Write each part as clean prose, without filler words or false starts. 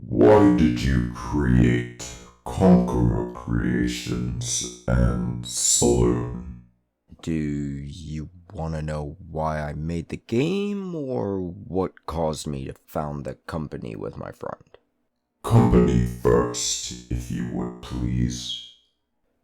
Why did you create Conqueror Creations and Saloon? Do you want to know why I made the game, or what caused me to found the company with my friend? Company first, if you would please.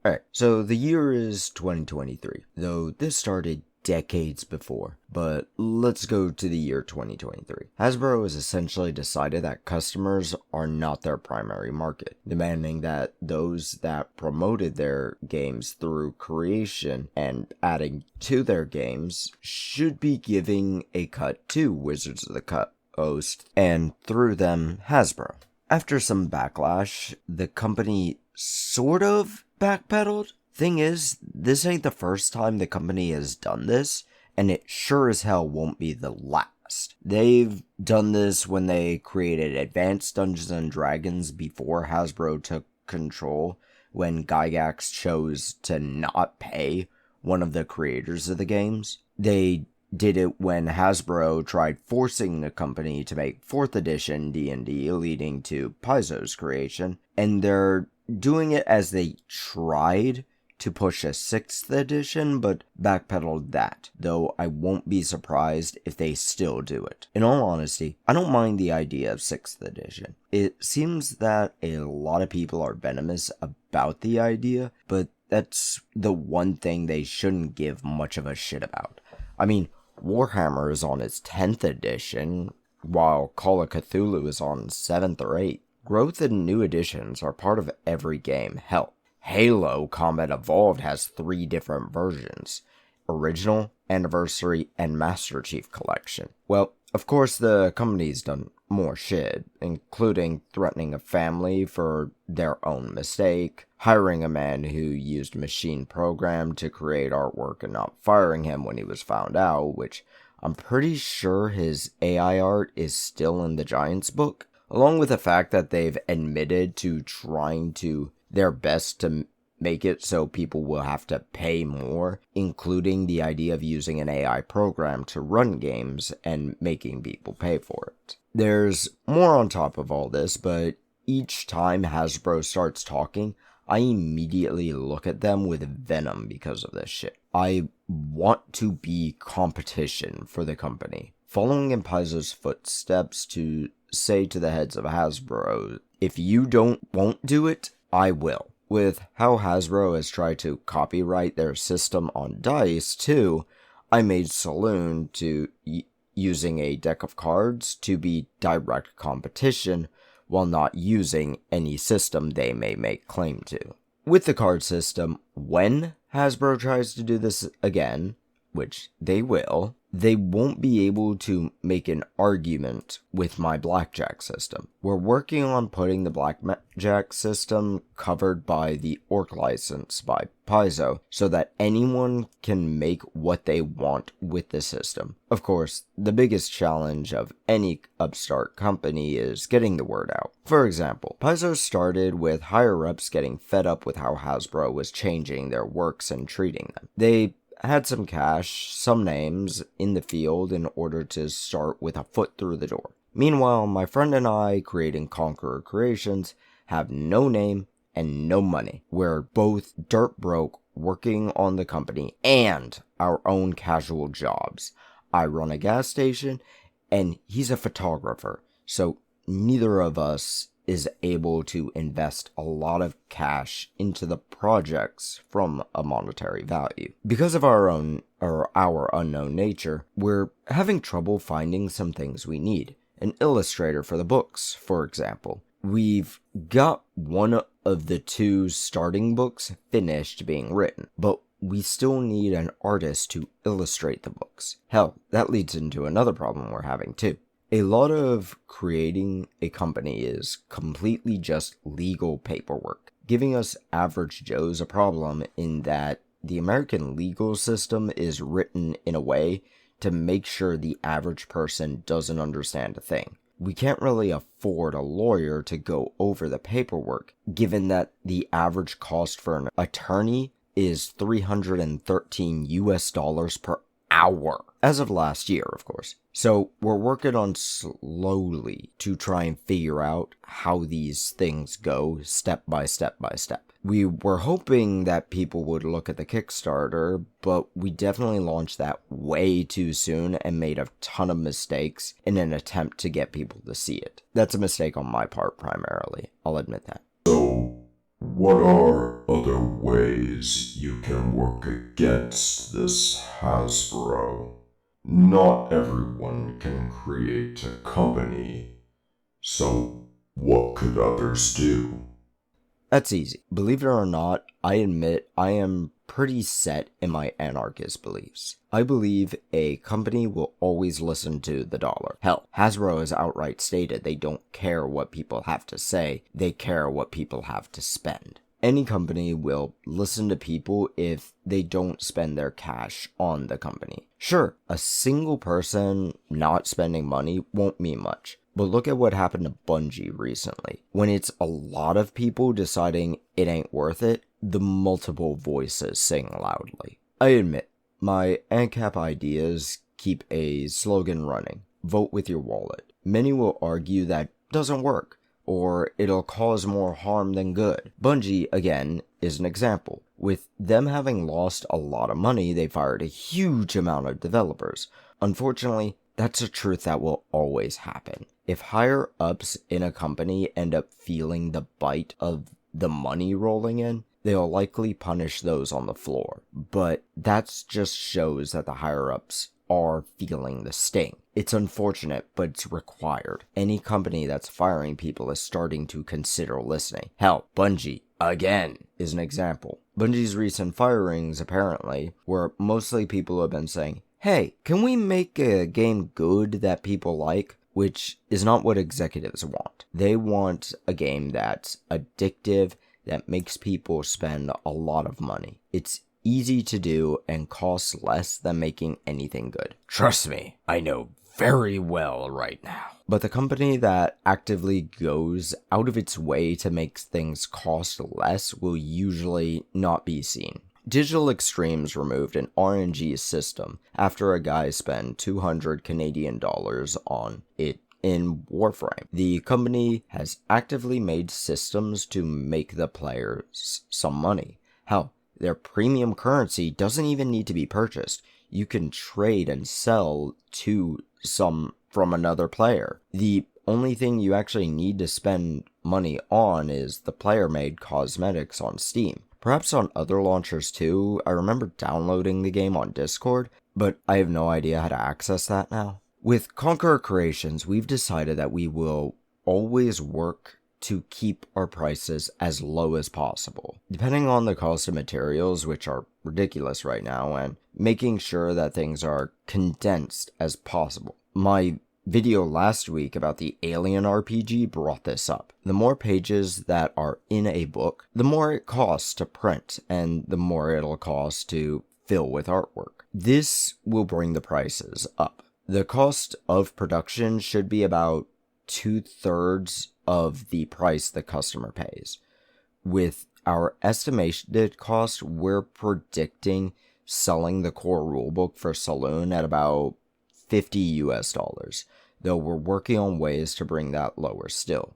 Alright, so the year is 2023, though this started decades before, but let's go to the year 2023. Hasbro has essentially decided that customers are not their primary market, demanding that those that promoted their games through creation and adding to their games should be giving a cut to Wizards of the Coast, and through them, Hasbro. After some backlash, the company sort of backpedaled. Thing is, this ain't the first time the company has done this, and it sure as hell won't be the last. They've done this when they created Advanced Dungeons and Dragons before Hasbro took control, when Gygax chose to not pay one of the creators of the games. They did it when Hasbro tried forcing the company to make 4th edition D&D, leading to Paizo's creation, and they're doing it as they tried to push a 6th edition, but backpedaled that, though I won't be surprised if they still do it. In all honesty, I don't mind the idea of 6th edition. It seems that a lot of people are venomous about the idea, but that's the one thing they shouldn't give much of a shit about. I mean, Warhammer is on its 10th edition, while Call of Cthulhu is on 7th or 8th. Growth and new additions are part of every game. Hell, Halo Combat Evolved has 3 different versions: Original, Anniversary, and Master Chief Collection. Well, of course the company's done more shit, including threatening a family for their own mistake, hiring a man who used machine program to create artwork and not firing him when he was found out, which I'm pretty sure his AI art is still in the Giants book, along with the fact that they've admitted to trying to their best to make it so people will have to pay more, including the idea of using an AI program to run games and making people pay for it. There's more on top of all this, but each time Hasbro starts talking, I immediately look at them with venom because of this shit. I want to be competition for the company, following in Paizo's footsteps to say to the heads of Hasbro, if you won't do it, I will. With how Hasbro has tried to copyright their system on dice, too, I made Saloon to using a deck of cards to be direct competition, while not using any system they may make claim to. With the card system, when Hasbro tries to do this again, which they will, they won't be able to make an argument with my blackjack system. We're working on putting the blackjack system covered by the Orc license by Paizo, so that anyone can make what they want with the system. Of course, the biggest challenge of any upstart company is getting the word out. For example, Paizo started with higher-ups getting fed up with how Hasbro was changing their works and treating them. They had some cash, some names in the field in order to start with a foot through the door. Meanwhile, my friend and I, creating Conqueror Creations, have no name and no money. We're both dirt broke, working on the company and our own casual jobs. I run a gas station, and he's a photographer, so neither of us is able to invest a lot of cash into the projects from a monetary value. Because of our unknown nature, we're having trouble finding some things we need. An illustrator for the books, for example. We've got one of the 2 starting books finished being written, but we still need an artist to illustrate the books. Hell, that leads into another problem we're having too. A lot of creating a company is completely just legal paperwork, giving us average Joes a problem in that the American legal system is written in a way to make sure the average person doesn't understand a thing. We can't really afford a lawyer to go over the paperwork, given that the average cost for an attorney is $313 per hour. as of last year, of course. So we're working on slowly to try and figure out how these things go step by step by step. We were hoping that people would look at the Kickstarter, but we definitely launched that way too soon and made a ton of mistakes in an attempt to get people to see it. That's a mistake on my part primarily, I'll admit that. So, what are other ways you can work against this Hasbro? Not everyone can create a company, so what could others do? That's easy. Believe it or not, I admit I am pretty set in my anarchist beliefs. I believe a company will always listen to the dollar. Hell, Hasbro has outright stated they don't care what people have to say, they care what people have to spend. Any company will listen to people if they don't spend their cash on the company. Sure, a single person not spending money won't mean much. But look at what happened to Bungie recently. When it's a lot of people deciding it ain't worth it, the multiple voices sing loudly. I admit, my ANCAP ideas keep a slogan running. Vote with your wallet. Many will argue that doesn't work, or it'll cause more harm than good. Bungie, again, is an example. With them having lost a lot of money, they fired a huge amount of developers. Unfortunately, that's a truth that will always happen. If higher ups in a company end up feeling the bite of the money rolling in, they'll likely punish those on the floor. But that just shows that the higher ups are feeling the sting. It's unfortunate, but it's required. Any company that's firing people is starting to consider listening. Hell, Bungie, again, is an example. Bungie's recent firings, apparently, were mostly people who have been saying, hey, can we make a game good that people like? Which is not what executives want. They want a game that's addictive, that makes people spend a lot of money. It's easy to do and costs less than making anything good. Trust me, I know very well right now. But the company that actively goes out of its way to make things cost less will usually not be seen. Digital Extremes removed an RNG system after a guy spent 200 Canadian dollars on it in Warframe. The company has actively made systems to make the players some money. Hell, their premium currency doesn't even need to be purchased. You can trade and sell to some from another player. The only thing you actually need to spend money on is the player-made cosmetics on Steam. Perhaps on other launchers too. I remember downloading the game on Discord, but I have no idea how to access that now. With Conqueror Creations, we've decided that we will always work to keep our prices as low as possible, depending on the cost of materials, which are ridiculous right now, and making sure that things are condensed as possible. My video last week about the Alien RPG brought this up. The more pages that are in a book, the more it costs to print, and the more it'll cost to fill with artwork. This will bring the prices up. The cost of production should be about 2/3 of the price the customer pays. With our estimated cost, we're predicting selling the core rulebook for Saloon at about $50 US, though we're working on ways to bring that lower still.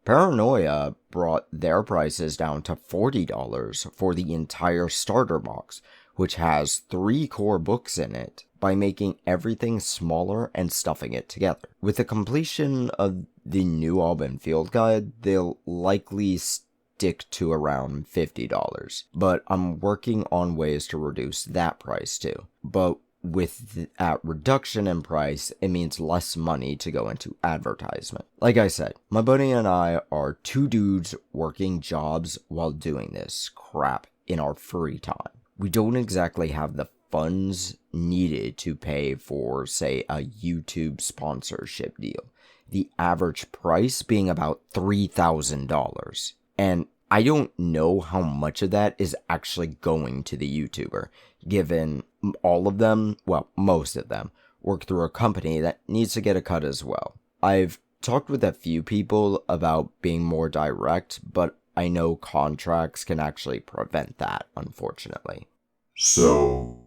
Paranoia brought their prices down to $40 for the entire starter box, which has 3 core books in it, by making everything smaller and stuffing it together. With the completion of the new Alban Field Guide, they'll likely stick to around $50, but I'm working on ways to reduce that price too. But with that reduction in price, it means less money to go into advertisement. Like I said, my buddy and I are 2 dudes working jobs while doing this crap in our free time. We don't exactly have the funds needed to pay for, say, a YouTube sponsorship deal. The average price being about $3,000. And I don't know how much of that is actually going to the YouTuber, given all of them, well, most of them, work through a company that needs to get a cut as well. I've talked with a few people about being more direct, but I know contracts can actually prevent that, unfortunately. So,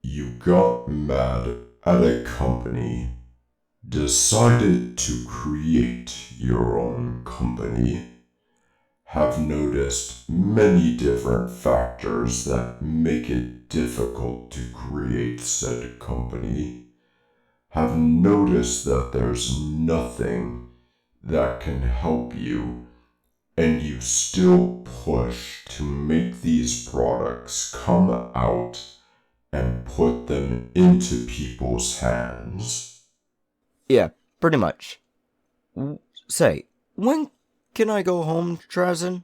you got mad at a company decided to create your own company have noticed many different factors that make it difficult to create said company, have noticed that there's nothing that can help you, and you still push to make these products come out and put them into people's hands. Yeah, pretty much. Say, when can I go home, Trazyn?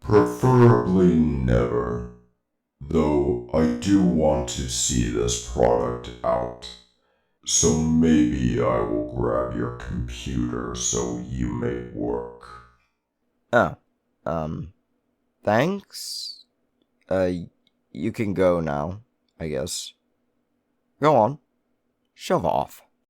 Preferably never, though I do want to see this product out. So maybe I will grab your computer so you may work. Oh, thanks? You can go now, I guess. Go on. Shove off.